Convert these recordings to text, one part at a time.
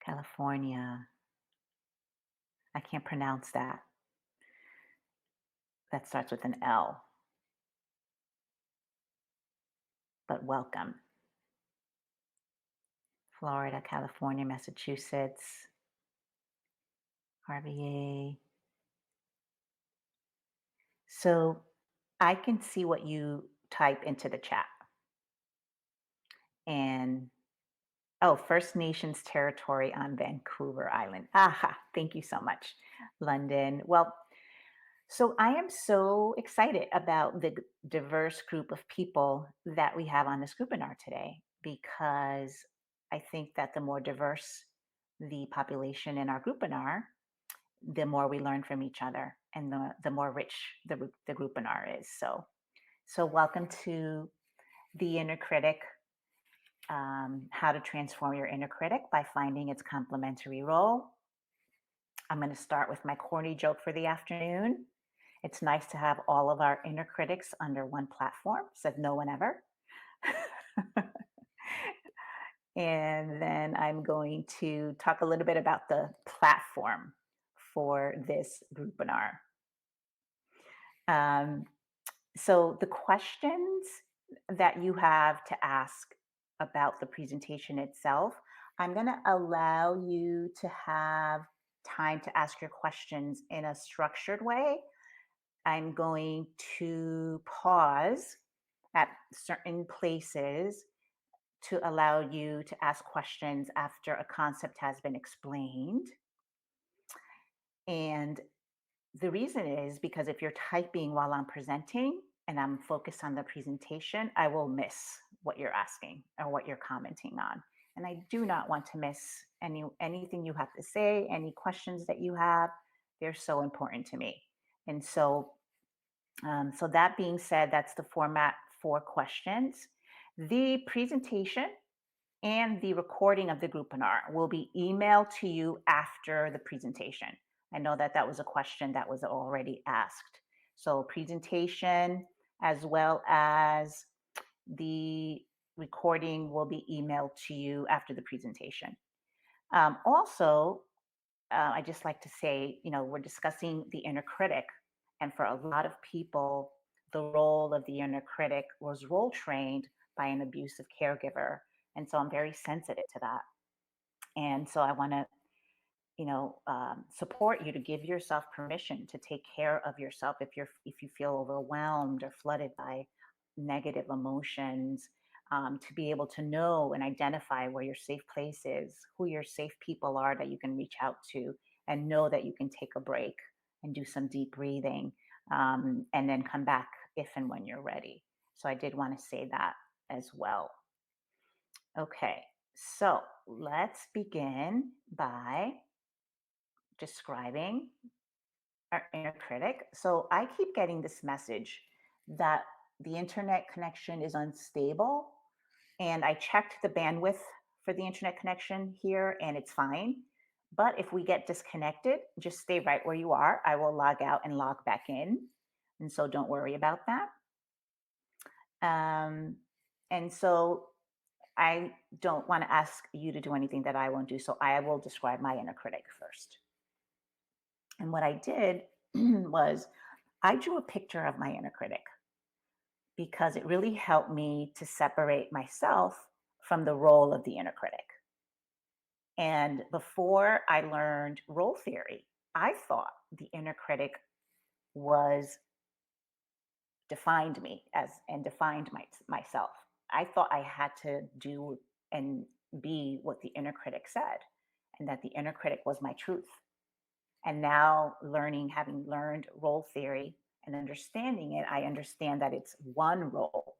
California. I can't pronounce that. That starts with an L, but welcome. Florida, California, Massachusetts, RVA. So I can see what you type into the chat. And oh, First Nations territory on Vancouver Island. Aha, thank you so much, London. Well, so I am so excited about the diverse group of people that we have on this Groupinar today because I think that the more diverse the population in our Groupinar, the more we learn from each other and the more rich the Groupinar is. So welcome to the Inner Critic, how to transform your inner critic by finding its complementary role. I'm going to start with my corny joke for the afternoon. It's nice to have all of our inner critics under one platform, said no one ever. And then I'm going to talk a little bit about the platform for this Groupinar. Um, so the questions that you have to ask about the presentation itself, I'm going to allow you to have time to ask your questions in a structured way. I'm going to pause at certain places to allow you to ask questions after a concept has been explained. And the reason is because if you're typing while I'm presenting and I'm focused on the presentation, I will miss what you're asking or what you're commenting on. And I do not want to miss anything you have to say, any questions that you have. They're so important to me. And so that being said, that's the format for questions. The presentation and the recording of the Groupinar will be emailed to you after the presentation. I know that that was a question that was already asked. So presentation as well as the recording will be emailed to you after the presentation. Also, I just like to say, we're discussing the inner critic. And for a lot of people, the role of the inner critic was role trained by an abusive caregiver. And so I'm very sensitive to that. And so I want to, support you to give yourself permission to take care of yourself if you feel overwhelmed or flooded by negative emotions, to be able to know and identify where your safe place is, who your safe people are that you can reach out to, and know that you can take a break and do some deep breathing, and then come back if and when you're ready. So I did want to say that as well. Okay, so let's begin by describing our inner critic. So I keep getting this message that the internet connection is unstable. And I checked the bandwidth for the internet connection here and it's fine. But if we get disconnected, just stay right where you are. I will log out and log back in. And so don't worry about that. And so I don't want to ask you to do anything that I won't do. So I will describe my inner critic first. And what I did was I drew a picture of my inner critic because it really helped me to separate myself from the role of the inner critic. And before I learned role theory, I thought the inner critic was defined me as and defined myself. I thought I had to do and be what the inner critic said, and that the inner critic was my truth. And now having learned role theory and understanding it, I understand that it's one role,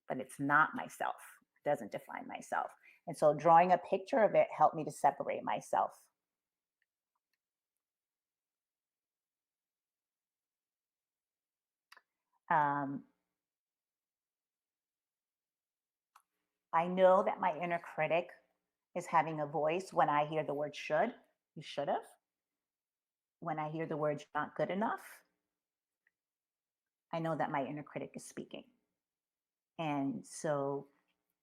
but it's not myself. It doesn't define myself. And so drawing a picture of it helped me to separate myself. Um, I know that my inner critic is having a voice when I hear the word should. You should have. When I hear the word not good enough, I know that my inner critic is speaking. And so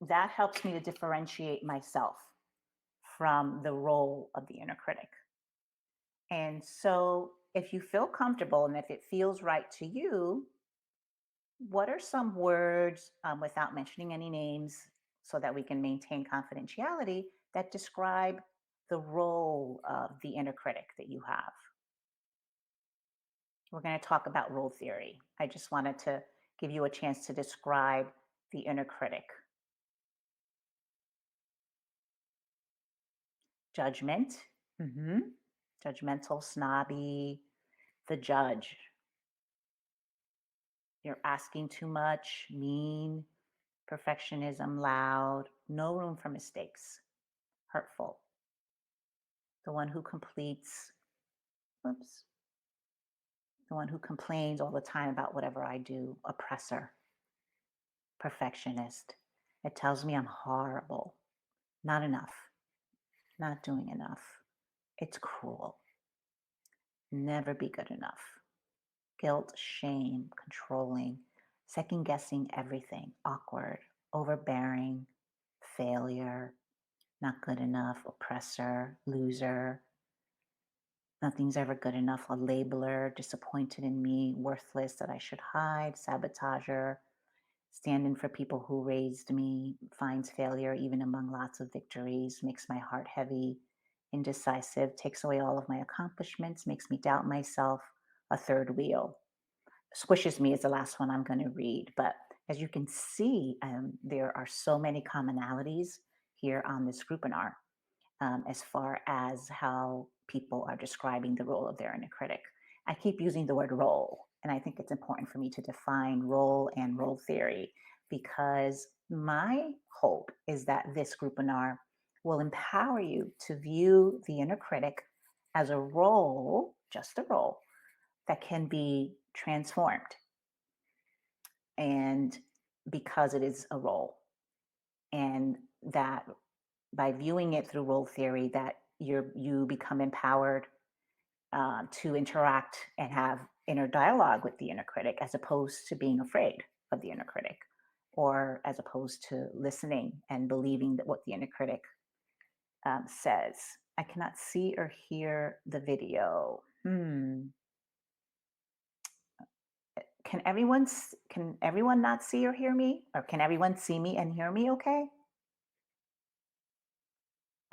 that helps me to differentiate myself from the role of the inner critic. And so, if you feel comfortable and if it feels right to you, what are some words, without mentioning any names, so that we can maintain confidentiality, that describe the role of the inner critic that you have? We're going to talk about role theory. I just wanted to give you a chance to describe the inner critic. Judgment, judgmental, snobby, the judge. You're asking too much, mean, perfectionism, loud, no room for mistakes, hurtful. The one who completes, oops, the one who complains all the time about whatever I do, oppressor, perfectionist. It tells me I'm horrible, not enough, not doing enough. It's cruel. Never be good enough. Guilt, shame, controlling, second guessing everything, awkward, overbearing, failure, not good enough, oppressor, loser, nothing's ever good enough, a labeler, disappointed in me, worthless, that I should hide, sabotager, standing for people who raised me, finds failure even among lots of victories, makes my heart heavy, indecisive, takes away all of my accomplishments, makes me doubt myself, a third wheel. Squishes me is the last one I'm going to read. But as you can see, there are so many commonalities here on this groupinar, as far as how people are describing the role of their inner critic. I keep using the word role, and I think it's important for me to define role and role theory, because my hope is that this groupinar will empower you to view the inner critic as a role, just a role, that can be transformed. And because it is a role, and that by viewing it through role theory, that you become empowered to interact and have inner dialogue with the inner critic, as opposed to being afraid of the inner critic, or as opposed to listening and believing that what the inner critic says. I cannot see or hear the video. Can everyone not see or hear me, or can everyone see me and hear me okay?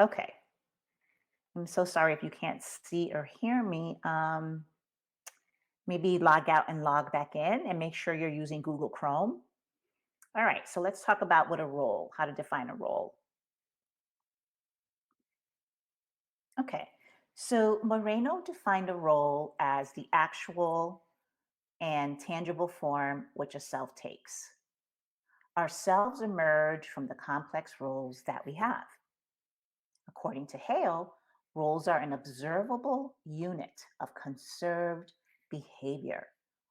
Okay. I'm so sorry if you can't see or hear me. Maybe log out and log back in and make sure you're using Google Chrome. All right, so let's talk about what a role, how to define a role. Okay, so Moreno defined a role as the actual and tangible form which a self takes. Ourselves emerge from the complex roles that we have. According to Hale, roles are an observable unit of conserved behavior,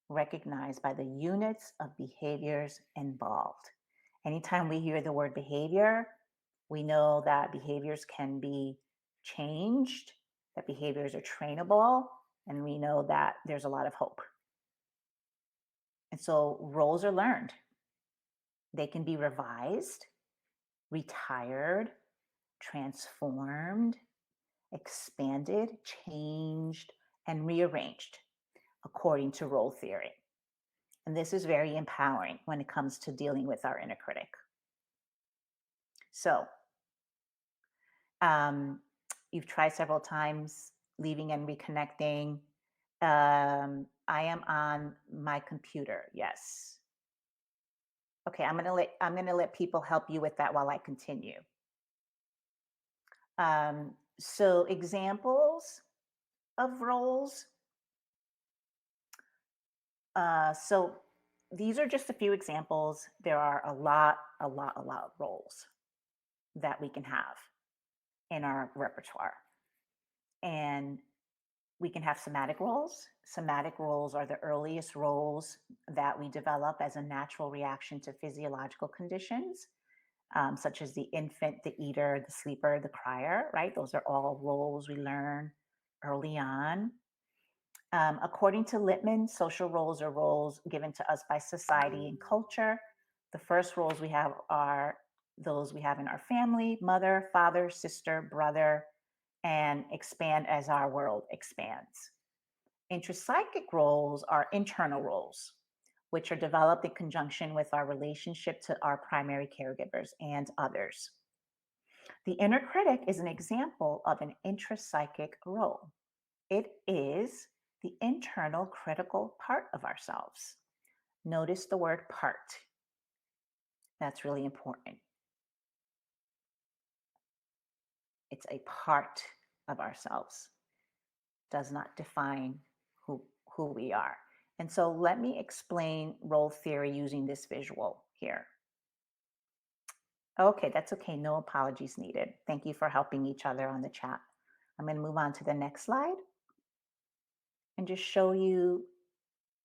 recognized by the units of behaviors involved. Anytime we hear the word behavior, we know that behaviors can be changed, that behaviors are trainable, and we know that there's a lot of hope. And so roles are learned. They can be revised, retired, transformed, expanded, changed, and rearranged according to role theory. And this is very empowering when it comes to dealing with our inner critic. So, um, you've tried several times leaving and reconnecting. I am on my computer. Yes. Okay, I'm gonna let people help you with that while I continue. So examples of roles. So these are just a few examples. There are a lot of roles that we can have in our repertoire. And we can have somatic roles. Somatic roles are the earliest roles that we develop as a natural reaction to physiological conditions, such as the infant, the eater, the sleeper, the crier, right? Those are all roles we learn early on. According to Littman, social roles are roles given to us by society and culture. The first roles we have are those we have in our family, mother, father, sister, brother, and expand as our world expands. Intrapsychic roles are internal roles, which are developed in conjunction with our relationship to our primary caregivers and others. The inner critic is an example of an intrapsychic role. It is the internal critical part of ourselves. Notice the word part. That's really important. It's a part of ourselves, does not define who we are. And so let me explain role theory using this visual here. Okay, that's okay. No apologies needed. Thank you for helping each other on the chat. I'm going to move on to the next slide and just show you,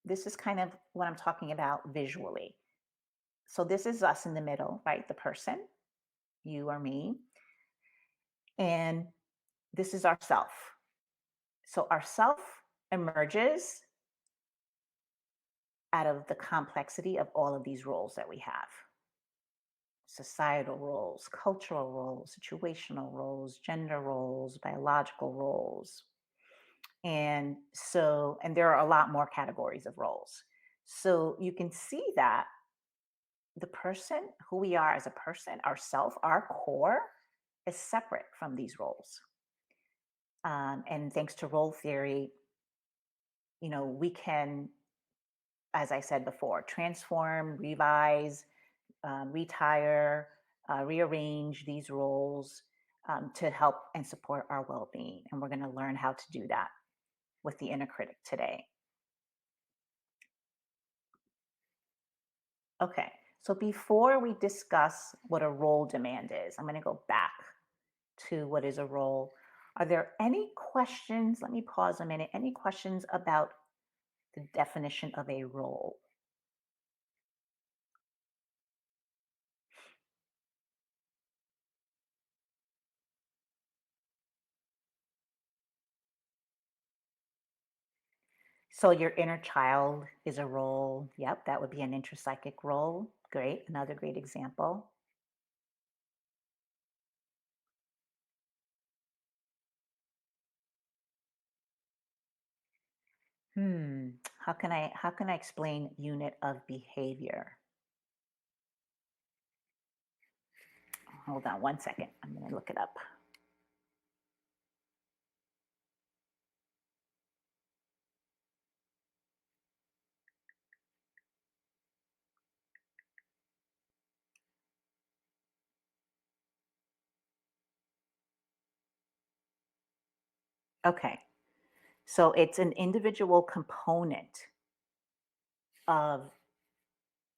this is kind of what I'm talking about visually. So this is us in the middle, right? The person, you or me. And this is our self. So our self emerges out of the complexity of all of these roles that we have: societal roles, cultural roles, situational roles, gender roles, biological roles. And there are a lot more categories of roles. So you can see that the person, who we are as a person, ourself, our core, is separate from these roles. And thanks to role theory, we can, as I said before, transform, revise, retire, rearrange these roles to help and support our well being. And we're going to learn how to do that with the inner critic today. Okay, so before we discuss what a role demand is, I'm going to go back to what is a role. Are there any questions? Let me pause a minute. Any questions about the definition of a role? So your inner child is a role. Yep, that would be an intrapsychic role. Great, another great example. How can I explain unit of behavior? Hold on one second. I'm going to look it up. Okay, so it's an individual component of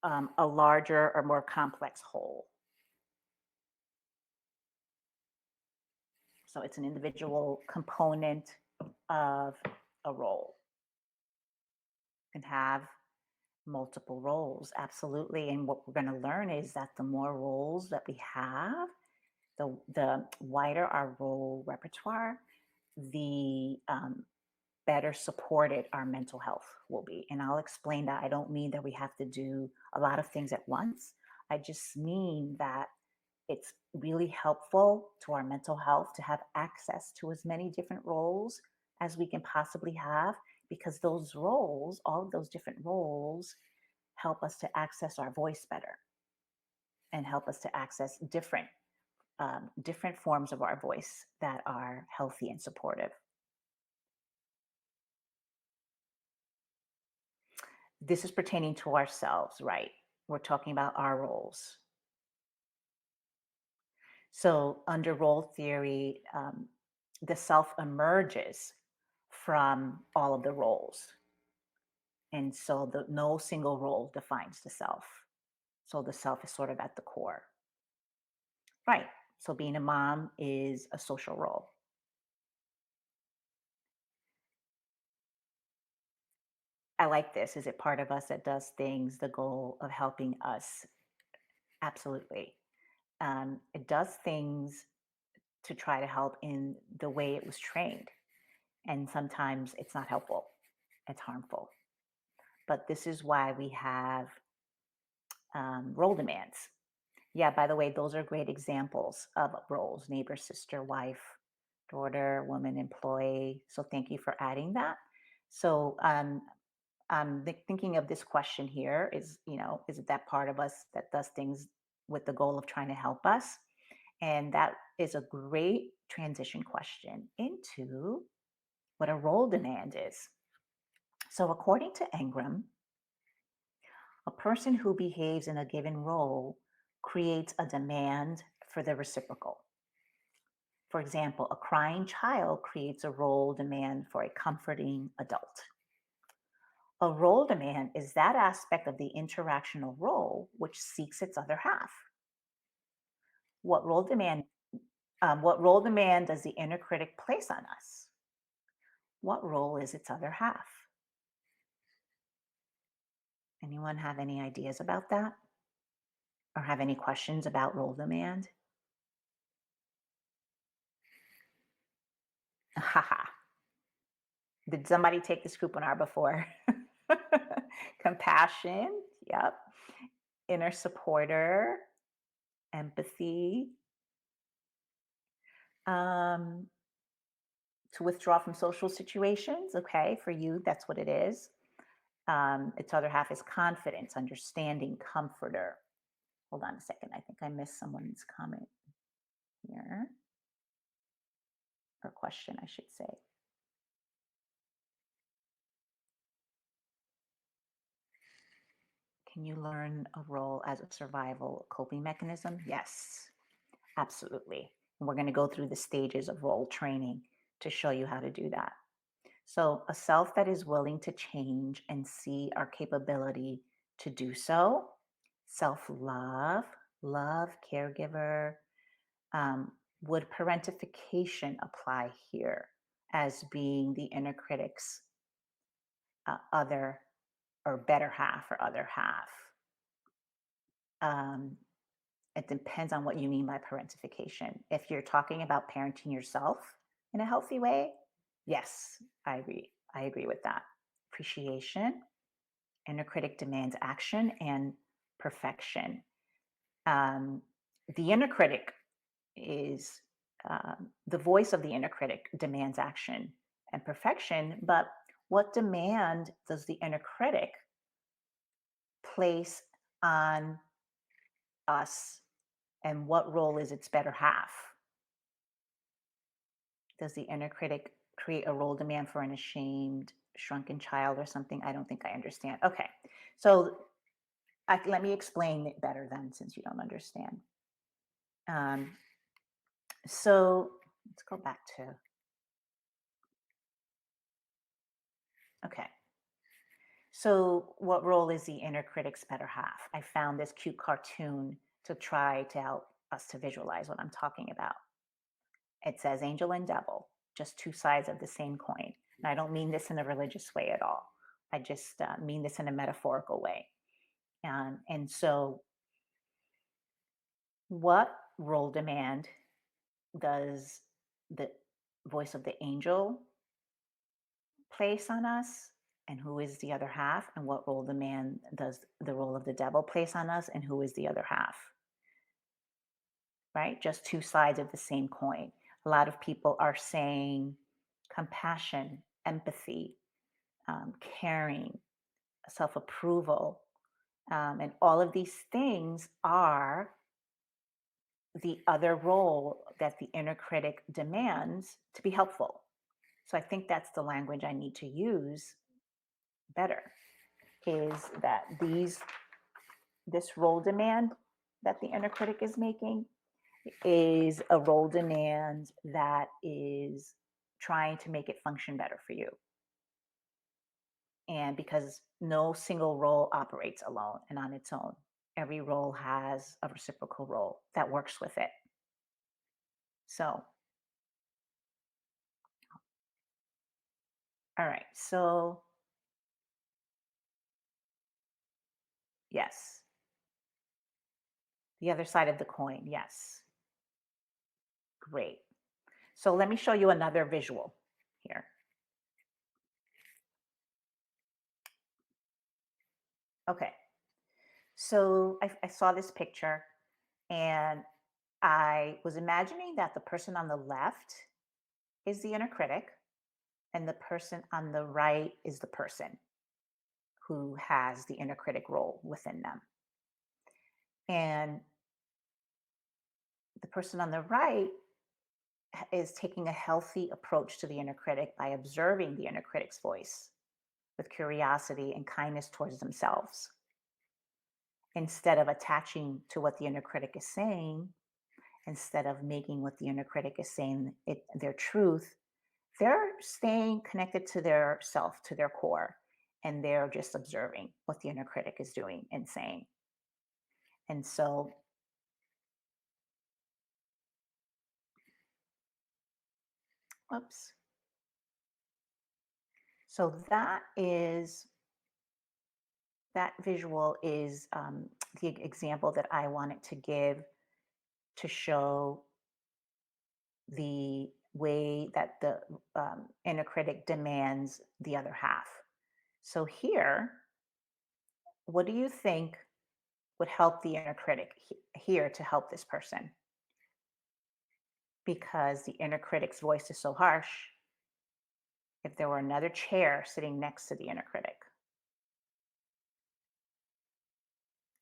a larger or more complex whole. So it's an individual component of a role. Can have multiple roles, absolutely. And what we're going to learn is that the more roles that we have, the wider our role repertoire, the better supported our mental health will be. And I'll explain that. I don't mean that we have to do a lot of things at once. I just mean that it's really helpful to our mental health to have access to as many different roles as we can possibly have, because those roles, all of those different roles, help us to access our voice better and help us to access different forms of our voice that are healthy and supportive. This is pertaining to ourselves, right? We're talking about our roles. So, under role theory, the self emerges from all of the roles. And so, no single role defines the self. So, the self is sort of at the core. Right. So, being a mom is a social role. I like this. Is it part of us that does things, the goal of helping us? Absolutely. It does things to try to help in the way it was trained. And sometimes it's not helpful, it's harmful. But this is why we have role demands. Yeah, by the way, those are great examples of roles: neighbor, sister, wife, daughter, woman, employee. So thank you for adding that. So thinking of this question here is, is it that part of us that does things with the goal of trying to help us? And that is a great transition question into what a role demand is. So, according to Engram, a person who behaves in a given role creates a demand for the reciprocal. For example, a crying child creates a role demand for a comforting adult. A role demand is that aspect of the interactional role which seeks its other half. What role demand? What role demand does the inner critic place on us? What role is its other half? Anyone have any ideas about that, or have any questions about role demand? Haha. Did somebody take this couponar before? Compassion. Yep. Inner supporter. Empathy. Um, to withdraw from social situations. Okay, for you, that's what it is. Its other half is confidence, understanding, comforter. Hold on a second. I think I missed someone's comment here, or question, I should say. Can you learn a role as a survival coping mechanism? Yes, absolutely. And we're going to go through the stages of role training to show you how to do that. So, a self that is willing to change and see our capability to do so, self love, love, caregiver. Would parentification apply here as being the inner critic's other or better half or other half? Um, it depends on what you mean by parentification. If you're talking about parenting yourself in a healthy way, yes, I agree. I agree with that. Appreciation, inner critic demands action and perfection. Um, the inner critic is the voice of the inner critic demands action and perfection, but what demand does the inner critic place on us, and what role is its better half? Does the inner critic create a role demand for an ashamed, shrunken child or something? I don't think I understand. Okay, so let me explain it better then, since you don't understand. Um, so let's go back to, okay. So, what role is the inner critic's better half? I found this cute cartoon to try to help us to visualize what I'm talking about. It says angel and devil, just two sides of the same coin. And I don't mean this in a religious way at all. I just mean this in a metaphorical way. And so, what role demand does the voice of the angel place on us? And who is the other half? And what role demand does the role of the devil place on us? And who is the other half? Right? Just two sides of the same coin. A lot of people are saying compassion, empathy, caring, self approval, and all of these things are the other role that the inner critic demands to be helpful. So I think that's the language I need to use better, is that this role demand that the inner critic is making is a role demand that is trying to make it function better for you. And because no single role operates alone and on its own, every role has a reciprocal role that works with it. So, all right. So, yes, the other side of the coin. Yes. Great. So, let me show you another visual here. Okay. So, I saw this picture, And I was imagining that the person on the left is the inner critic, and the person on the right is the person who has the inner critic role within them. And the person on the right is taking a healthy approach to the inner critic by observing the inner critic's voice with curiosity and kindness towards themselves. Instead of attaching to what the inner critic is saying, instead of making what the inner critic is saying their truth, they're staying connected to their self, to their core, and they're just observing what the inner critic is doing and saying. And so, oops. So that visual is the example that I wanted to give to show the way that the inner critic demands the other half. So here, what do you think would help the inner critic here to help this person? Because the inner critic's voice is so harsh. If there were another chair sitting next to the inner critic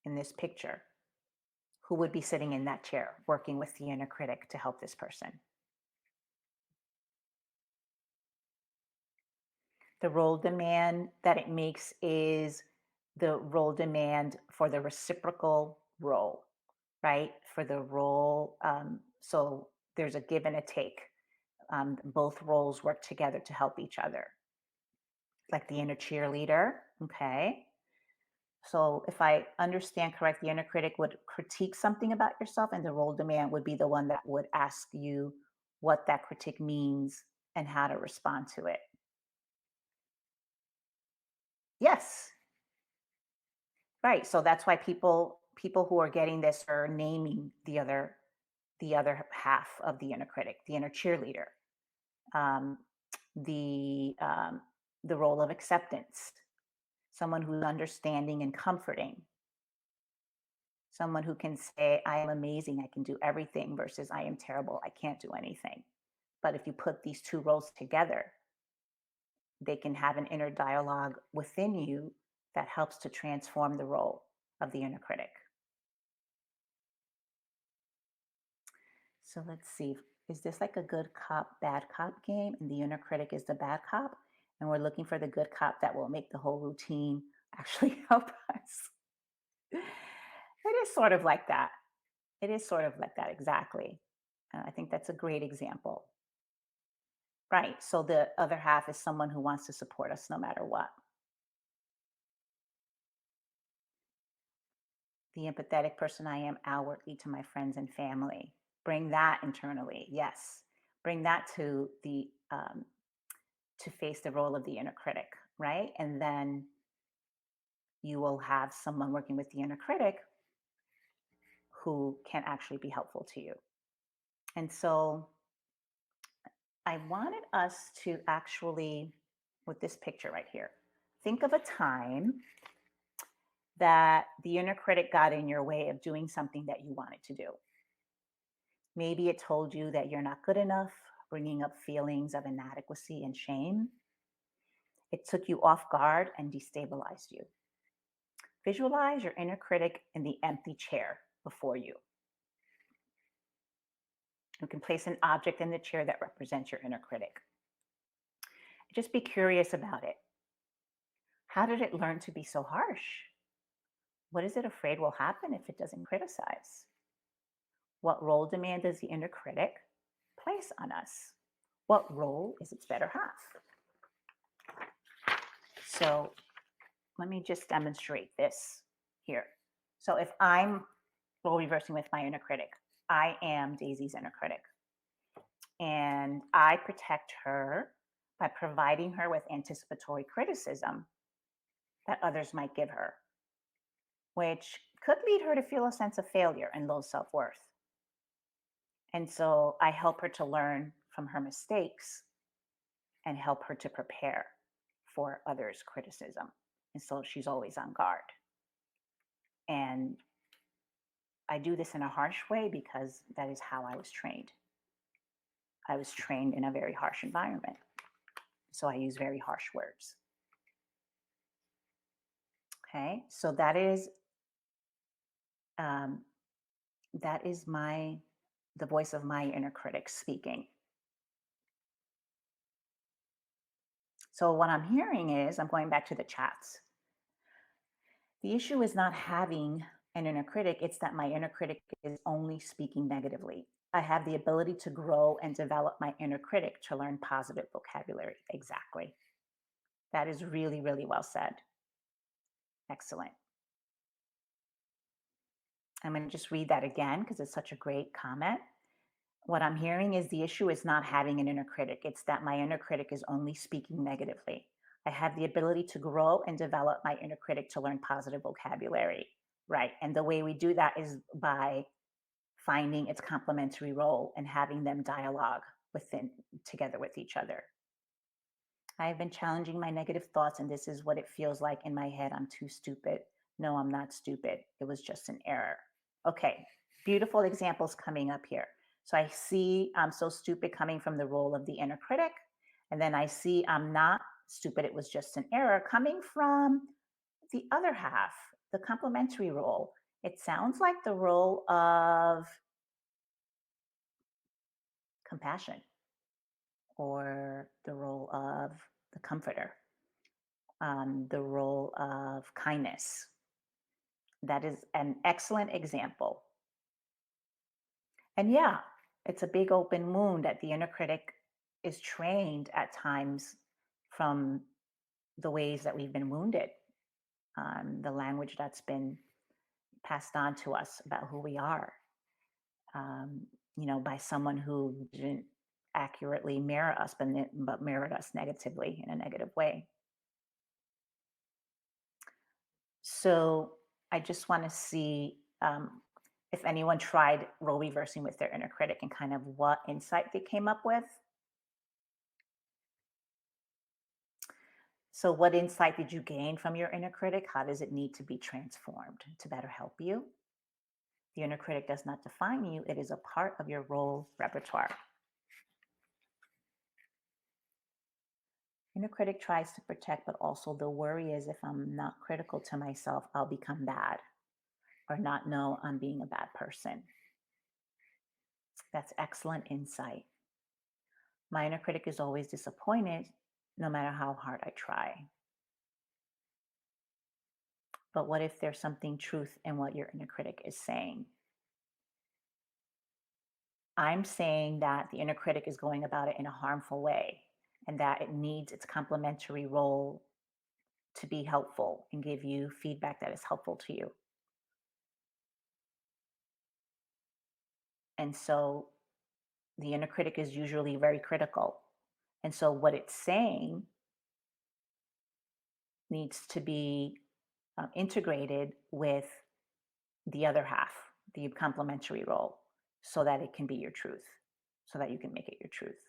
in this picture, who would be sitting in that chair working with the inner critic to help this person? The role demand that it makes is the role demand for the reciprocal role, right? For the role, so there's a give and a take. Both roles work together to help each other, like the inner cheerleader. Okay. So if I understand correct, the inner critic would critique something about yourself, and the role demand would be the one that would ask you what that critique means and how to respond to it. Yes, right. So that's why people who are getting this are naming the other half of the inner critic, the inner cheerleader, um, the um, the role of acceptance, someone who's understanding and comforting, someone who can say, I am amazing, I can do everything, versus I am terrible, I can't do anything. But if you put these two roles together, they can have an inner dialogue within you that helps to transform the role of the inner critic. So let's see. Is this like a good cop, bad cop game? And the inner critic is the bad cop. And we're looking for the good cop that will make the whole routine actually help us. It is sort of like that. It is sort of like that, exactly. I think that's a great example. Right. So the other half is someone who wants to support us no matter what. The empathetic person I am outwardly to my friends and family. Bring that internally. Yes. Bring that to face the role of the inner critic, right? And then you will have someone working with the inner critic who can actually be helpful to you. And so I wanted us to actually, with this picture right here, think of a time that the inner critic got in your way of doing something that you wanted to do. Maybe it told you that you're not good enough, bringing up feelings of inadequacy and shame. It took you off guard and destabilized you. Visualize your inner critic in the empty chair before you. You can place an object in the chair that represents your inner critic. Just be curious about it. How did it learn to be so harsh? What is it afraid will happen if it doesn't criticize? What role demand does the inner critic place on us? What role is its better half? So let me just demonstrate this here. So if I'm role reversing with my inner critic, I am Daisy's inner critic. And I protect her by providing her with anticipatory criticism that others might give her, which could lead her to feel a sense of failure and low self worth. And so I help her to learn from her mistakes and help her to prepare for others' criticism. And so she's always on guard. And I do this in a harsh way because that is how I was trained. I was trained in a very harsh environment. So I use very harsh words. Okay. So um, that is the voice of my inner critic speaking. So what I'm hearing is, I'm going back to the chats. The issue is not having an inner critic, it's that my inner critic is only speaking negatively. I have the ability to grow and develop my inner critic to learn positive vocabulary. Exactly. That is really, really well said. Excellent. I'm going to just read that again because it's such a great comment. What I'm hearing is the issue is not having an inner critic. It's that my inner critic is only speaking negatively. I have the ability to grow and develop my inner critic to learn positive vocabulary. Right. And the way we do that is by finding its complementary role and having them dialogue together with each other. I have been challenging my negative thoughts, and this is what it feels like in my head. I'm too stupid. No, I'm not stupid. It was just an error. Okay, beautiful examples coming up here. So I see I'm so stupid coming from the role of the inner critic. And then I see I'm not stupid. It was just an error coming from the other half, the complementary role. It sounds like the role of compassion or the role of the comforter, the role of kindness. That is an excellent example. And yeah, it's a big open wound that the inner critic is trained at times from the ways that we've been wounded, the language that's been passed on to us about who we are, um, by someone who didn't accurately mirror us, but mirrored us negatively in a negative way. So I just want to see if anyone tried role reversing with their inner critic and kind of what insight they came up with. So, what insight did you gain from your inner critic? How does it need to be transformed to better help you? The inner critic does not define you, it is a part of your role repertoire. Inner critic tries to protect, but also the worry is if I'm not critical to myself, I'll become bad or not know I'm being a bad person. That's excellent insight. My inner critic is always disappointed no matter how hard I try. But what if there's something truth in what your inner critic is saying? I'm saying that the inner critic is going about it in a harmful way and that it needs its complementary role to be helpful and give you feedback that is helpful to you. And so the inner critic is usually very critical. And so what it's saying needs to be integrated with the other half, the complementary role, so that it can be your truth, so that you can make it your truth.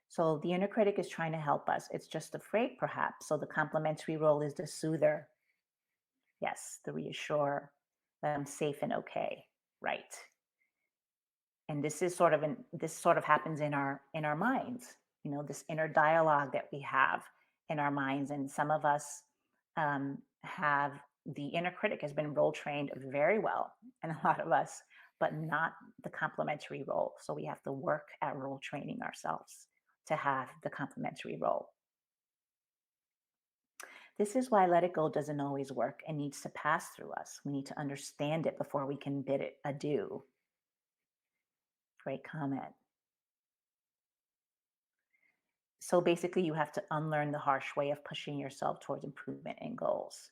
So the inner critic is trying to help us. It's just afraid, perhaps. So the complementary role is the soother. Yes, the reassure that I'm safe and okay. Right. And this sort of happens in our minds. This inner dialogue that we have in our minds, and some of us have the inner critic has been role trained very well, and a lot of us, but not the complementary role. So we have to work at role training ourselves to have the complementary role. This is why let it go doesn't always work and needs to pass through us. We need to understand it before we can bid it adieu. Great comment. So basically, you have to unlearn the harsh way of pushing yourself towards improvement and goals.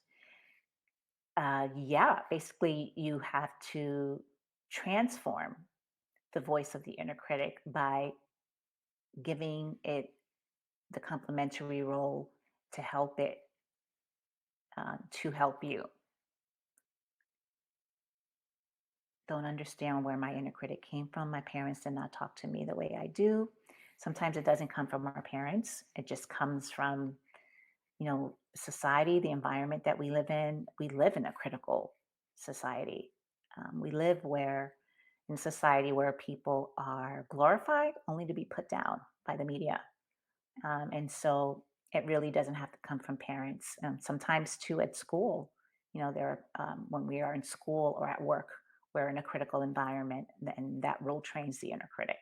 Yeah, basically, you have to transform the voice of the inner critic by giving it the complementary role to help it to help you. Don't understand where my inner critic came from. My parents did not talk to me the way I do. Sometimes it doesn't come from our parents. It just comes from, society, the environment that we live in. We live in a critical society. We live in society where people are glorified only to be put down by the media. And so it really doesn't have to come from parents. Sometimes too at school, when we are in school or at work, we're in a critical environment, and that role trains the inner critic.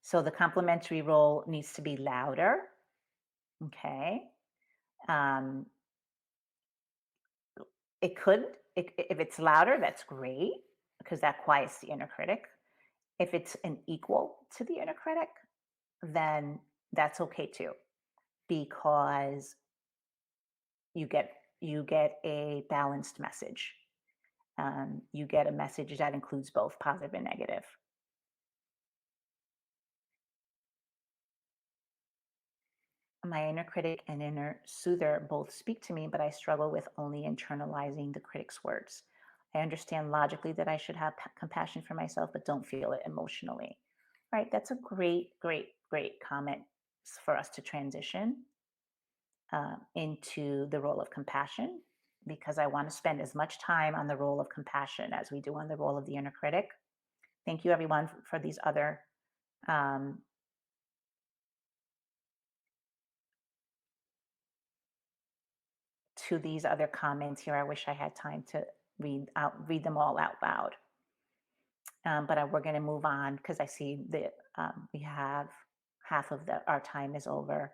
So the complementary role needs to be louder. Okay. Um, if it's louder, that's great because that quiets the inner critic. If it's an equal to the inner critic, then that's okay too, because you get a balanced message. You get a message that includes both positive and negative. My inner critic and inner soother both speak to me, but I struggle with only internalizing the critic's words. I understand logically that I should have compassion for myself, but don't feel it emotionally. Right? That's a great, great, great comment for us to transition into the role of compassion, because I want to spend as much time on the role of compassion as we do on the role of the inner critic. Thank you, everyone, for these other um, comments here. I wish I had time to read them all out loud. We're going to move on because I see that we have half of our time is over,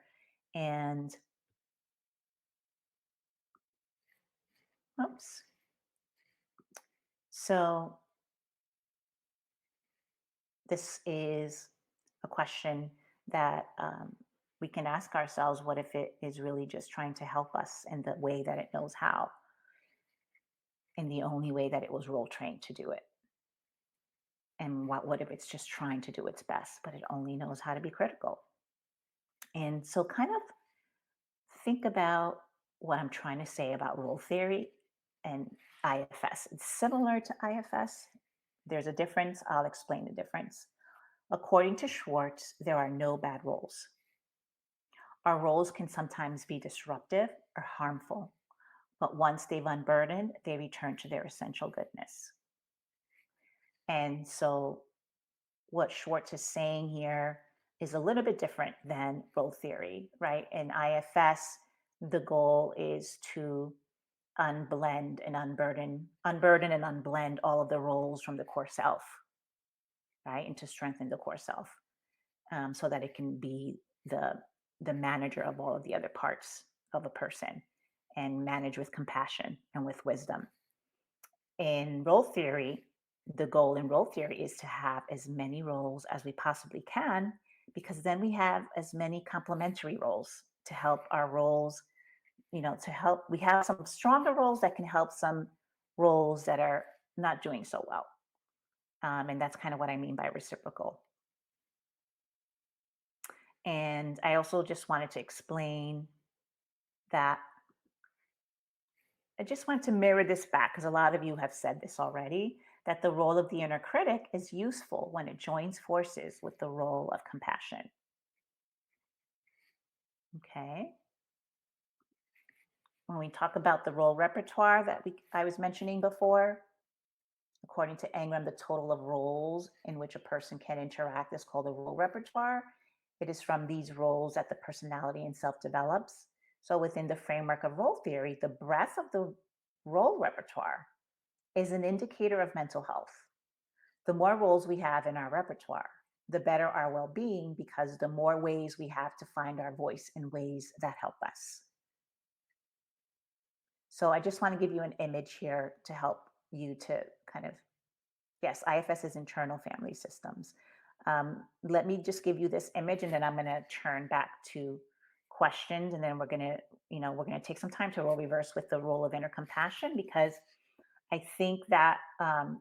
and oops. So this is a question that we can ask ourselves: what if it is really just trying to help us in the way that it knows how, in the only way that it was role trained to do it? And what if it's just trying to do its best, but it only knows how to be critical? And so, kind of think about what I'm trying to say about role theory and IFS. It's similar to IFS. There's a difference. I'll explain the difference. According to Schwartz, there are no bad roles. Our roles can sometimes be disruptive or harmful, but once they've unburdened, they return to their essential goodness. And so, what Schwartz is saying here is a little bit different than role theory, right? In IFS, the goal is to unburden and unblend all of the roles from the core self, right? And to strengthen the core self, so that it can be the manager of all of the other parts of a person, and manage with compassion and with wisdom. In role theory, the goal in role theory is to have as many roles as we possibly can, because then we have as many complementary roles to help our roles, to help. We have some stronger roles that can help some roles that are not doing so well. And that's kind of what I mean by reciprocal. And I also just wanted to explain that I just want to mirror this back, because a lot of you have said this already, that the role of the inner critic is useful when it joins forces with the role of compassion. Okay. When we talk about the role repertoire that I was mentioning before, according to Engram, the total of roles in which a person can interact is called a role repertoire. It is from these roles that the personality and self develops. So, within the framework of role theory, the breadth of the role repertoire is an indicator of mental health. The more roles we have in our repertoire, the better our well being, because the more ways we have to find our voice in ways that help us. So, I just want to give you an image here to help you to kind of, yes, IFS is internal family systems. Let me just give you this image, and then I'm going to turn back to questions, and then we're going to take some time to role reverse with the role of inner compassion, because I think that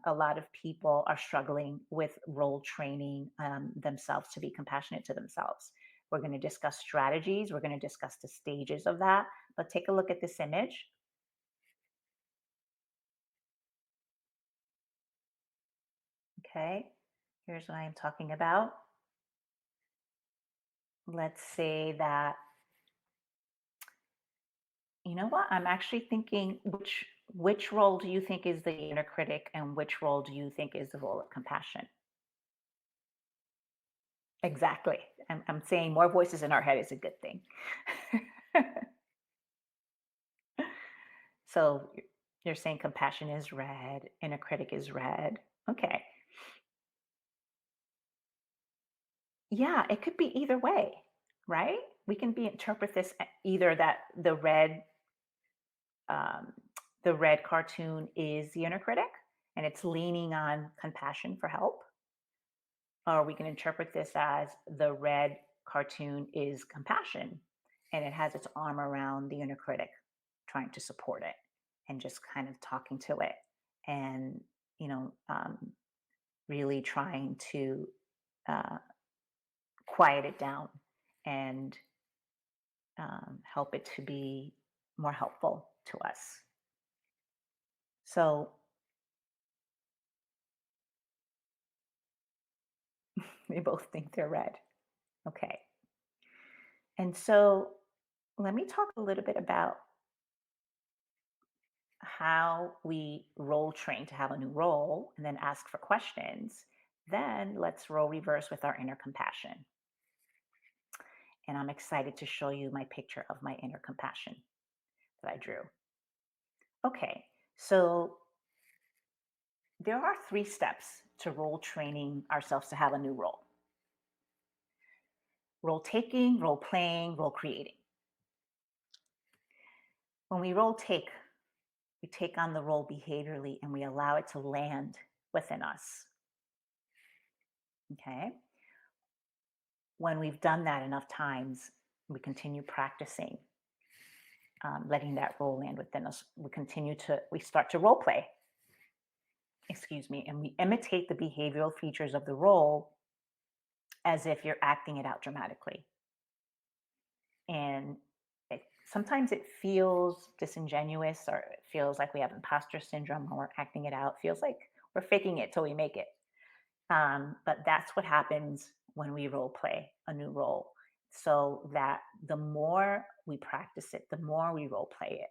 a lot of people are struggling with role training themselves to be compassionate to themselves. We're going to discuss strategies. We're going to discuss the stages of that. But take a look at this image. Okay. Here's what I am talking about. Let's say that You know what? I'm actually thinking which role do you think is the inner critic and which role do you think is the role of compassion? Exactly. I'm saying more voices in our head is a good thing. So you're saying compassion is red, inner critic is red. Okay. Yeah, it could be either way, right? We can be interpret this either that um, the red cartoon is the inner critic and it's leaning on compassion for help, or we can interpret this as the red cartoon is compassion and it has its arm around the inner critic, trying to support it and just kind of talking to it and, you know, really trying to uh, quiet it down and help it to be more helpful to us. So we both think they're red. Okay. And so let me talk a little bit about how we role train to have a new role and then ask for questions. Then let's role reverse with our inner compassion. And I'm excited to show you my picture of my inner compassion that I drew. Okay, so there are three steps to role training ourselves to have a new role: role taking, role playing, role creating. When we role take, we take on the role behaviorally and we allow it to land within us. Okay. When we've done that enough times, we continue practicing, letting that role land within us. We start to role play, excuse me, and we imitate the behavioral features of the role as if you're acting it out dramatically. And sometimes it feels disingenuous or it feels like we have imposter syndrome when we're acting it out. It feels like we're faking it till we make it. But that's what happens when we role play a new role. So that the more we practice it, the more we role play it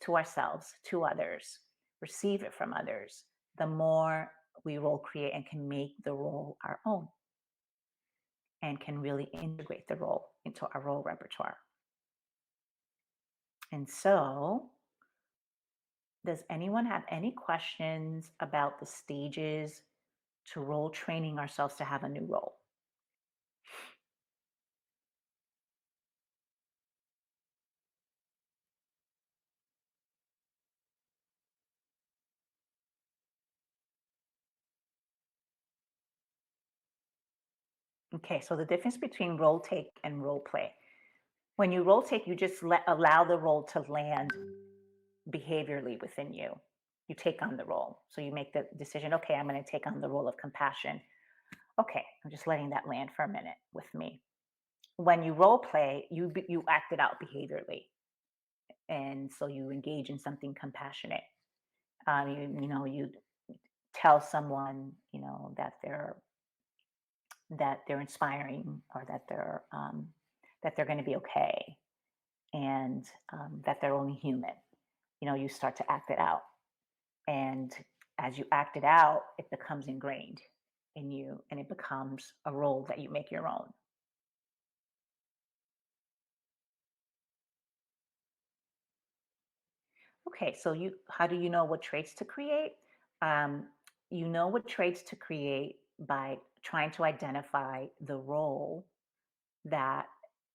to ourselves, to others, receive it from others, the more we role create and can make the role our own and can really integrate the role into our role repertoire. And so, does anyone have any questions about the stages to role training ourselves to have a new role? Okay, so the difference between role take and role play. When you role take, you just allow the role to land behaviorally within you. You take on the role. So you make the decision, okay, I'm going to take on the role of compassion. Okay, I'm just letting that land for a minute with me. When you role play, you act it out behaviorally. And so you engage in something compassionate. You tell someone, that they're inspiring or that they're going to be okay and that they're only human. You start to act it out. And as you act it out, it becomes ingrained in you and it becomes a role that you make your own. Okay, so how do you know what traits to create? Um, you know what traits to create by trying to identify the role that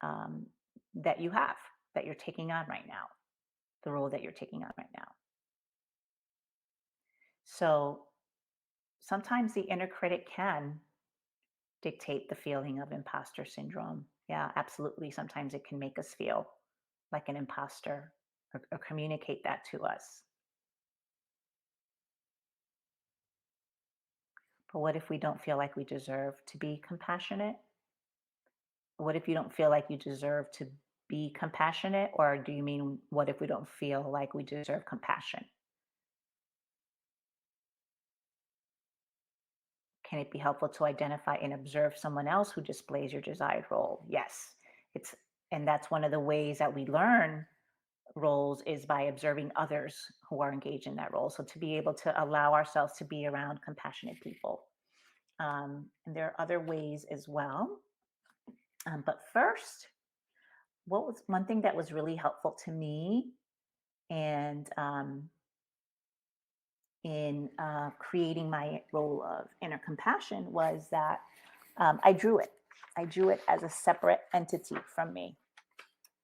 um, that you have, that you're taking on right now, the role that you're taking on right now. So sometimes the inner critic can dictate the feeling of imposter syndrome. Yeah, absolutely. Sometimes it can make us feel like an imposter or communicate that to us. But what if we don't feel like we deserve to be compassionate? What if you don't feel like you deserve to be compassionate? Or do you mean what if we don't feel like we deserve compassion? Can it be helpful to identify and observe someone else who displays your desired role? Yes. It's and that's one of the ways that we learn roles is by observing others who are engaged in that role. So to be able to allow ourselves to be around compassionate people. And there are other ways as well. But first, what was one thing that was really helpful to me and in creating my role of inner compassion was that I drew it. I drew it as a separate entity from me.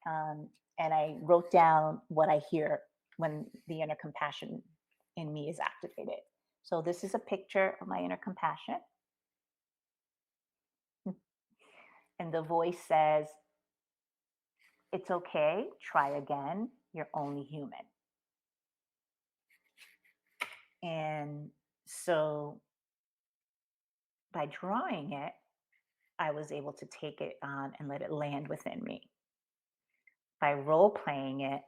And I wrote down what I hear when the inner compassion in me is activated. So this is a picture of my inner compassion. And the voice says, it's okay, try again. You're only human. And so by drawing it, I was able to take it on and let it land within me. By role playing it,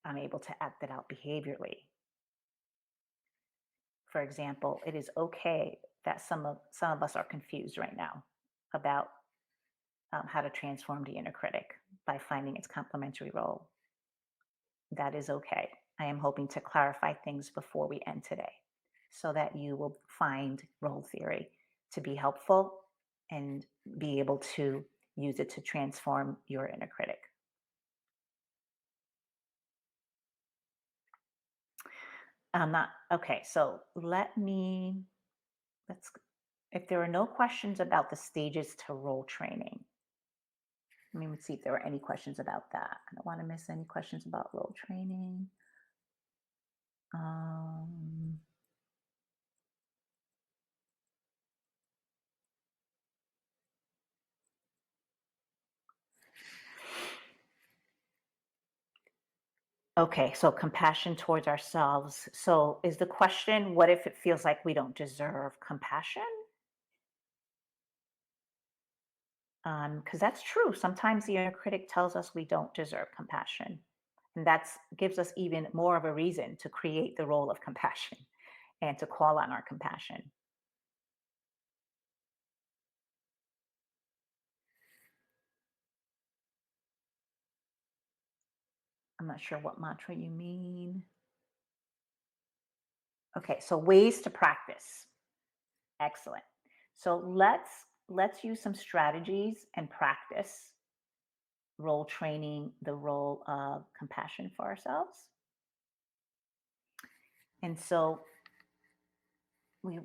I'm able to act it out behaviorally. For example, it is okay that some of us are confused right now about how to transform the inner critic by finding its complementary role. That is okay. I am hoping to clarify things before we end today so that you will find role theory to be helpful and be able to use it to transform your inner critic. I'm not okay. So let's if there are no questions about the stages to role training, let me see if there were any questions about that. I don't want to miss any questions about role training. Um, okay, so compassion towards ourselves. So is the question, what if it feels like we don't deserve compassion? Because that's true. Sometimes the inner critic tells us we don't deserve compassion. And that gives us even more of a reason to create the role of compassion and to call on our compassion. I'm not sure what mantra you mean. Okay, so ways to practice. Excellent. So let's use some strategies and practice role training the role of compassion for ourselves. And so we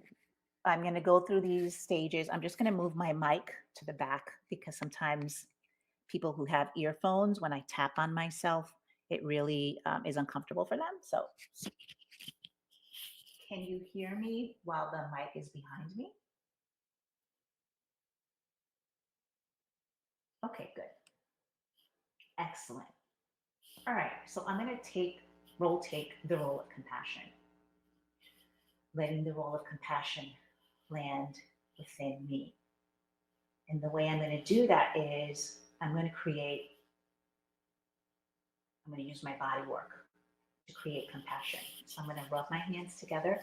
I'm going to go through these stages. I'm just going to move my mic to the back because sometimes people who have earphones, when I tap on myself, it really is uncomfortable for them. So can you hear me while the mic is behind me? Okay, good. Excellent. All right, so I'm going to take the role of compassion, letting the role of compassion land within me. And the way I'm going to do that is I'm going to use my body work to create compassion. So I'm going to rub my hands together.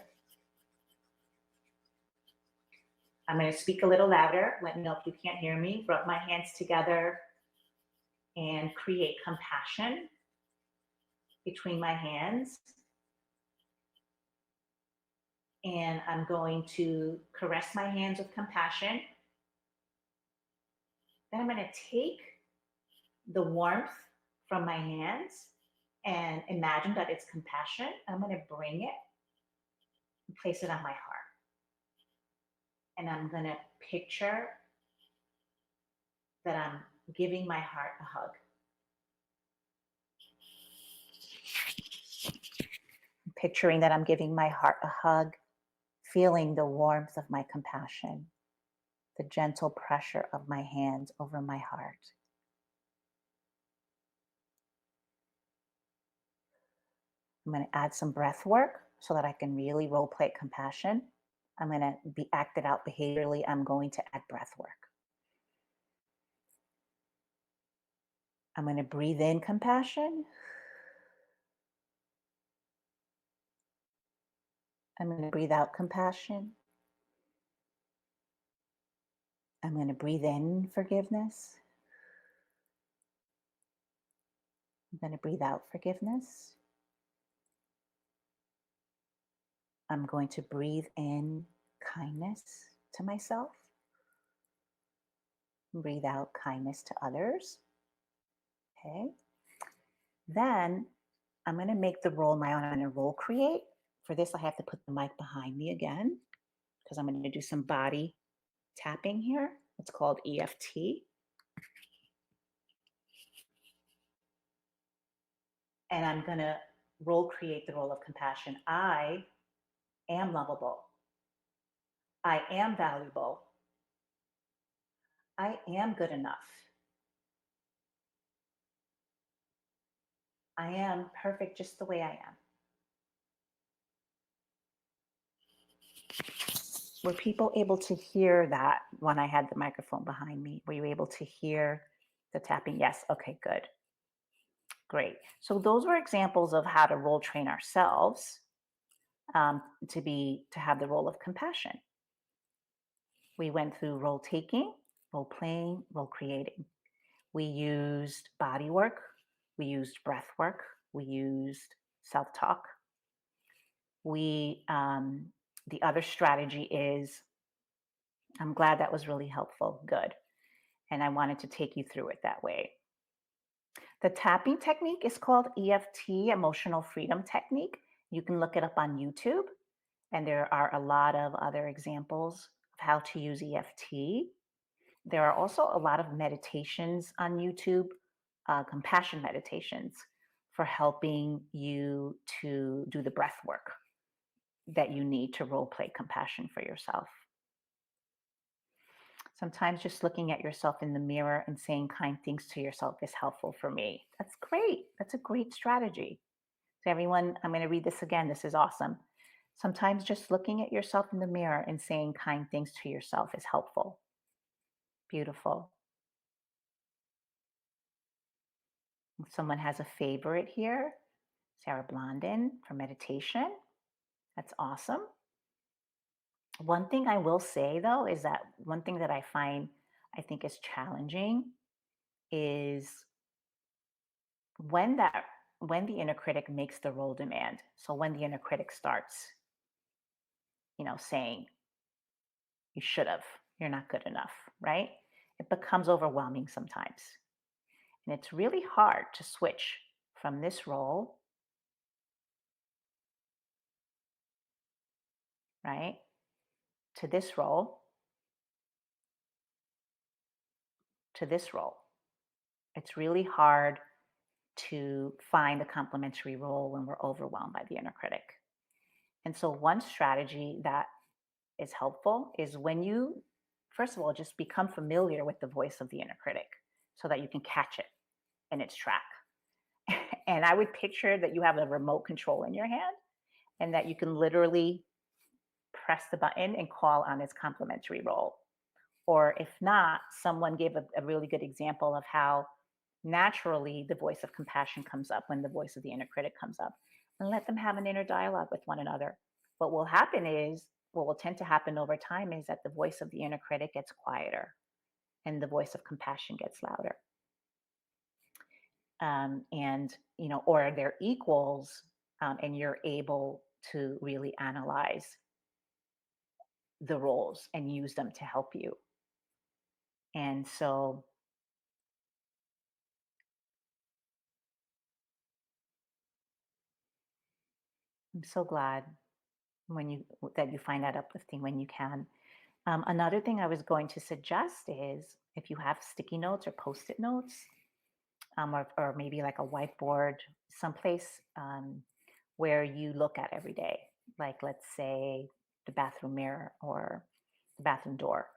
I'm going to speak a little louder. Let me know if you can't hear me. Rub my hands together and create compassion between my hands. And I'm going to caress my hands with compassion. Then I'm going to take the warmth from my hands and imagine that it's compassion. I'm going to bring it and place it on my heart. And I'm going to picture that I'm giving my heart a hug. Picturing that I'm giving my heart a hug, feeling the warmth of my compassion, the gentle pressure of my hands over my heart. I'm going to add some breath work so that I can really role play compassion. I'm going to be acted out behaviorally. I'm going to add breath work. I'm going to breathe in compassion. I'm going to breathe out compassion. I'm going to breathe in forgiveness. I'm going to breathe out forgiveness. I'm going to breathe in kindness to myself. Breathe out kindness to others. Okay. Then I'm going to make the role my own. I'm going to role create. For this, I have to put the mic behind me again because I'm going to do some body tapping here. It's called EFT. And I'm going to role create the role of compassion. I am lovable. I am valuable. I am good enough. I am perfect just the way I am. Were people able to hear that when I had the microphone behind me? Were you able to hear the tapping? Yes. Okay, good. Great. So those were examples of how to role train ourselves to have the role of compassion. We went through role taking, role playing, role creating. We used body work, we used breath work, we used self talk. The other strategy is, I'm glad that was really helpful. Good. And I wanted to take you through it that way. The tapping technique is called EFT, Emotional Freedom Technique. You can look it up on YouTube, and there are a lot of other examples of how to use EFT. There are also a lot of meditations on YouTube, compassion meditations for helping you to do the breath work that you need to role play compassion for yourself. Sometimes just looking at yourself in the mirror and saying kind things to yourself is helpful for me. That's great. That's a great strategy. So, everyone, I'm going to read this again. This is awesome. Sometimes just looking at yourself in the mirror and saying kind things to yourself is helpful. Beautiful. Someone has a favorite here. Sarah Blondin for meditation. That's awesome. One thing I will say though is that one thing that I think is challenging is when that when the inner critic makes the role demand. So when the inner critic starts, saying you should have, you're not good enough, right? It becomes overwhelming sometimes. And it's really hard to switch from this role, right, to this role, to this role. It's really hard to find a complementary role when we're overwhelmed by the inner critic. And so, one strategy that is helpful is when you, first of all, just become familiar with the voice of the inner critic so that you can catch it in its track. And I would picture that you have a remote control in your hand and that you can literally press the button and call on its complementary role. Or if not, someone gave a really good example of how naturally the voice of compassion comes up when the voice of the inner critic comes up, and let them have an inner dialogue with one another. What will tend to happen over time is that the voice of the inner critic gets quieter and the voice of compassion gets louder. Or they're equals, and you're able to really analyze the roles and use them to help you. And so I'm so glad when you that you find that uplifting when you can. Another thing I was going to suggest is if you have sticky notes or post-it notes, or maybe like a whiteboard, someplace where you look at every day, like let's say the bathroom mirror or the bathroom door,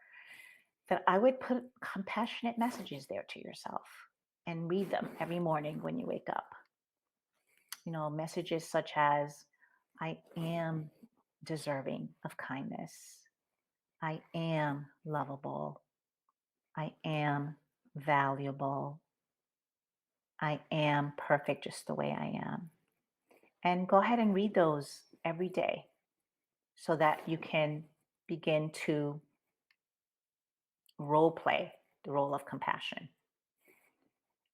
that I would put compassionate messages there to yourself and read them every morning when you wake up. Messages such as, I am deserving of kindness. I am lovable. I am valuable. I am perfect just the way I am. And go ahead and read those every day so that you can begin to role play the role of compassion.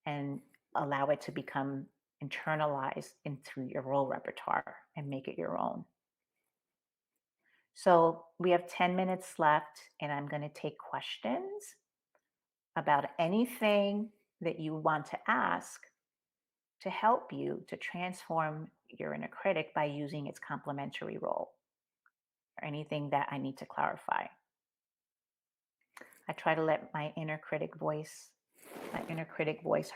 And allow it to become internalized into your role repertoire and make it your own. So we have 10 minutes left, and I'm going to take questions about anything that you want to ask to help you to transform your inner critic by using its complementary role, or anything that I need to clarify. I try to let my inner critic voice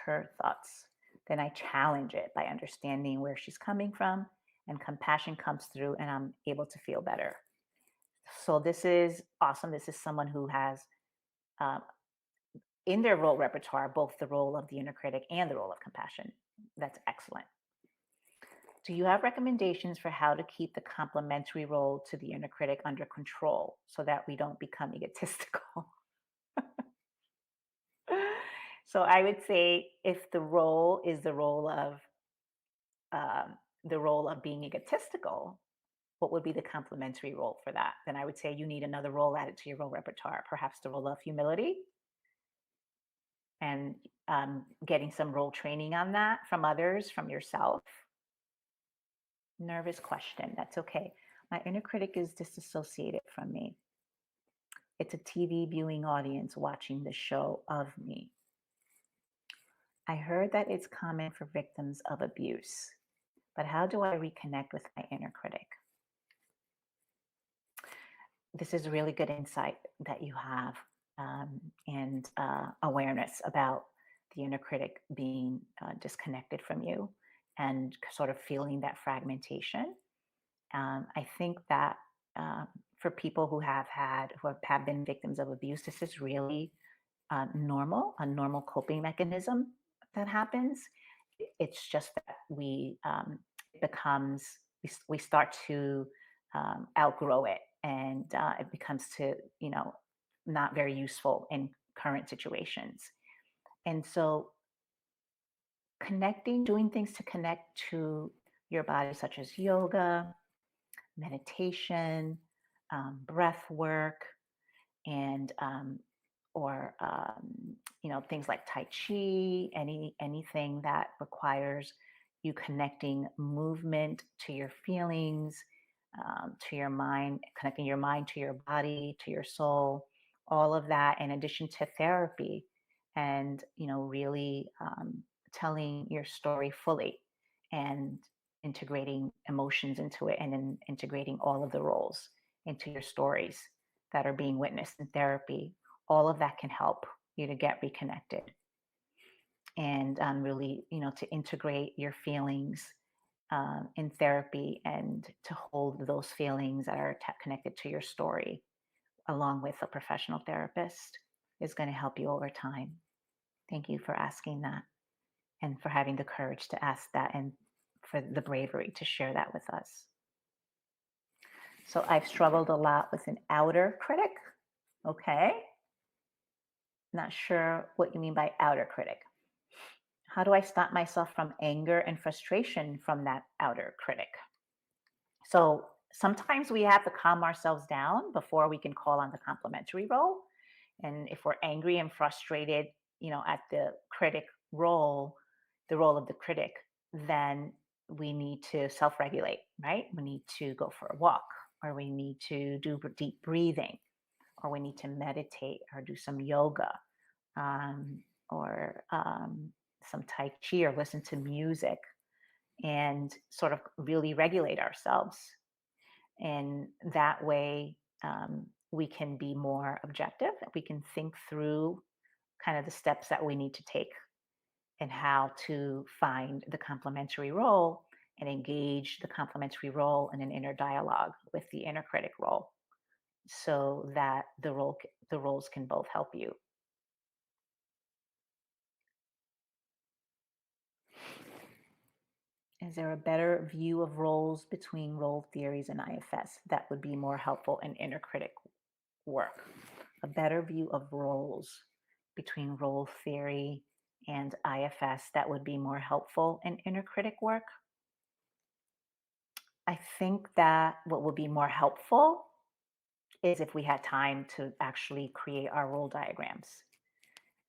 her thoughts. Then I challenge it by understanding where she's coming from, and compassion comes through, and I'm able to feel better. So this is awesome. This is someone who has uh, in their role repertoire both the role of the inner critic and the role of compassion. That's excellent. Do you have recommendations for how to keep the complementary role to the inner critic under control so that we don't become egotistical? So I would say if the role is the role of being egotistical, what would be the complementary role for that? Then I would say you need another role added to your role repertoire, perhaps the role of humility, and getting some role training on that from others, from yourself. Nervous question. That's okay. My inner critic is disassociated from me. It's a TV viewing audience watching the show of me. I heard that it's common for victims of abuse, but how do I reconnect with my inner critic? This is really good insight that you have, and awareness about the inner critic being disconnected from you and sort of feeling that fragmentation. I think that for people who have been victims of abuse, this is really normal, a normal coping mechanism that happens. It's just that it becomes, we start to outgrow it, and it becomes not very useful in current situations. And so doing things to connect to your body, such as yoga, meditation, breath work, and or things like tai chi, anything that requires you connecting movement to your feelings, to your mind, connecting your mind to your body, to your soul, all of that in addition to therapy, and really telling your story fully, and integrating emotions into it, and then integrating all of the roles into your stories that are being witnessed in therapy. All of that can help you to get reconnected, and really, to integrate your feelings in therapy, and to hold those feelings that are connected to your story along with a professional therapist is going to help you over time. Thank you for asking that, and for having the courage to ask that, and for the bravery to share that with us. So I've struggled a lot with an outer critic. Okay. Not sure what you mean by outer critic. How do I stop myself from anger and frustration from that outer critic? So sometimes we have to calm ourselves down before we can call on the complementary role. And if we're angry and frustrated, at the critic role, the role of the critic, then we need to self regulate, right? We need to go for a walk, or we need to do deep breathing, or we need to meditate, or do some yoga, or some Tai Chi, or listen to music, and sort of really regulate ourselves. And that way, we can be more objective. We can think through kind of the steps that we need to take, and how to find the complementary role, and engage the complementary role in an inner dialogue with the inner critic role, so that the roles can both help you. Is there a better view of roles between role theories and IFS that would be more helpful in inner critic work? A better view of roles between role theory and IFS that would be more helpful in inner critic work? I think that what would be more helpful is if we had time to actually create our role diagrams.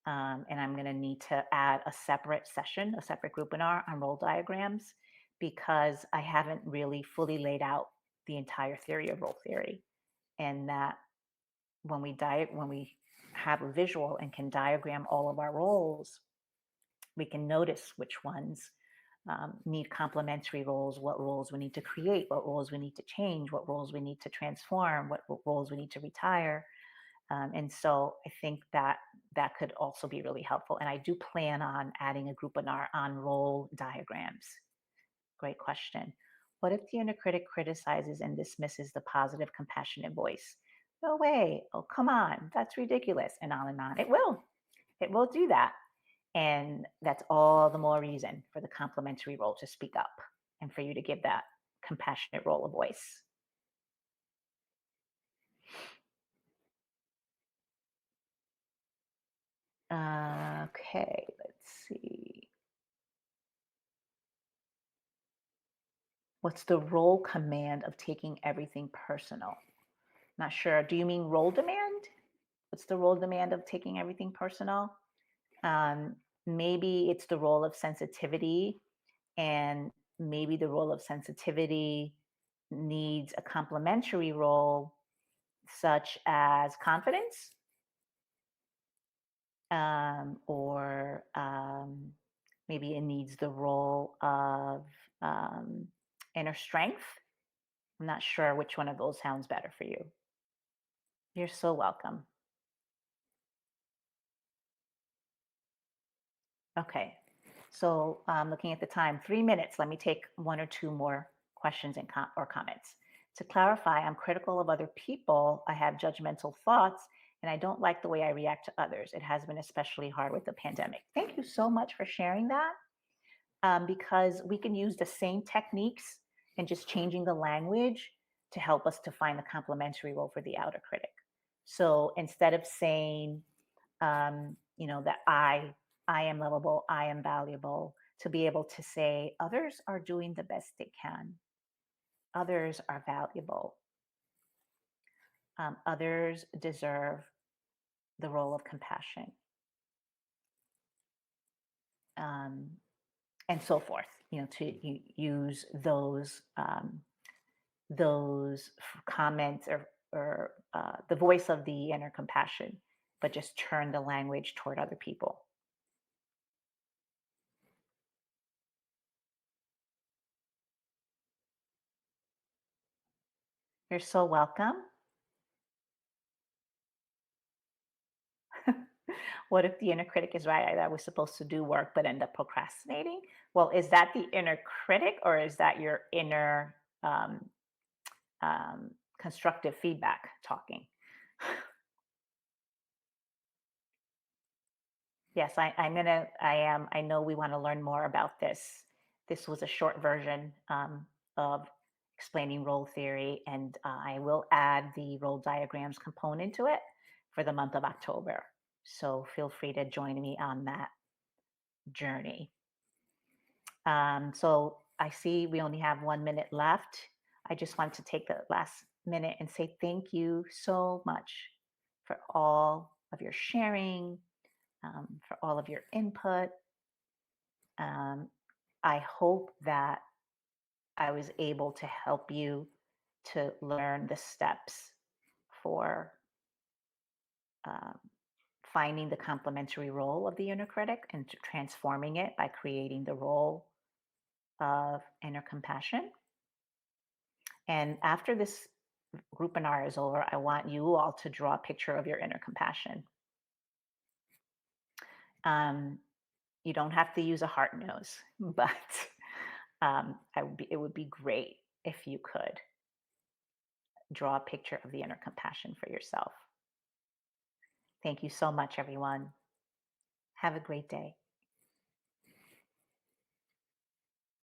And I'm going to need to add a separate session, a separate webinar on role diagrams because I haven't really fully laid out the entire theory of role theory. And that when we have a visual and can diagram all of our roles, we can notice which ones need complementary roles, what roles we need to create, what roles we need to change, what roles we need to transform, what roles we need to retire. And so I think that that could also be really helpful. And I do plan on adding a group on role diagrams. Great question. What if the inner critic criticizes and dismisses the positive, compassionate voice? No way. Oh, come on. That's ridiculous. And on and on. It will. It will do that. And that's all the more reason for the complementary role to speak up and for you to give that compassionate role a voice. Okay, let's see. What's the role command of taking everything personal? Not sure. Do you mean role demand? What's the role demand of taking everything personal? Um, Maybe it's the role of sensitivity, and maybe the role of sensitivity needs a complementary role, such as confidence, or maybe it needs the role of um, inner strength. I'm not sure which one of those sounds better for you. You're so welcome. Okay. So looking at the time, 3 minutes. Let me take one or two more questions and or comments. To clarify, I'm critical of other people. I have judgmental thoughts, and I don't like the way I react to others. It has been especially hard with the pandemic. Thank you so much for sharing that, because we can use the same techniques and just changing the language to help us to find the complementary role for the outer critic. So instead of saying, that I am lovable, I am valuable, to be able to say others are doing the best they can, others are valuable, others deserve the role of compassion, um, and so forth. To use those comments, or the voice of the inner compassion, but just turn the language toward other people. You're so welcome. What if the inner critic is right? I was supposed to do work but end up procrastinating. Well, is that the inner critic, or is that your inner um, constructive feedback talking? Yes, I know we want to learn more about this. This was a short version of explaining role theory, and I will add the role diagrams component to it for the month of October. So feel free to join me on that journey. So I see we only have 1 minute left. I just want to take the last minute and say thank you so much for all of your sharing, for all of your input. Um, I hope that I was able to help you to learn the steps for um, finding the complementary role of the inner critic and transforming it by creating the role of inner compassion. And after this group webinar is over, I want you all to draw a picture of your inner compassion. Um, you don't have to use a heart nose, but it would be great if you could draw a picture of the inner compassion for yourself. Thank you so much, everyone. Have a great day.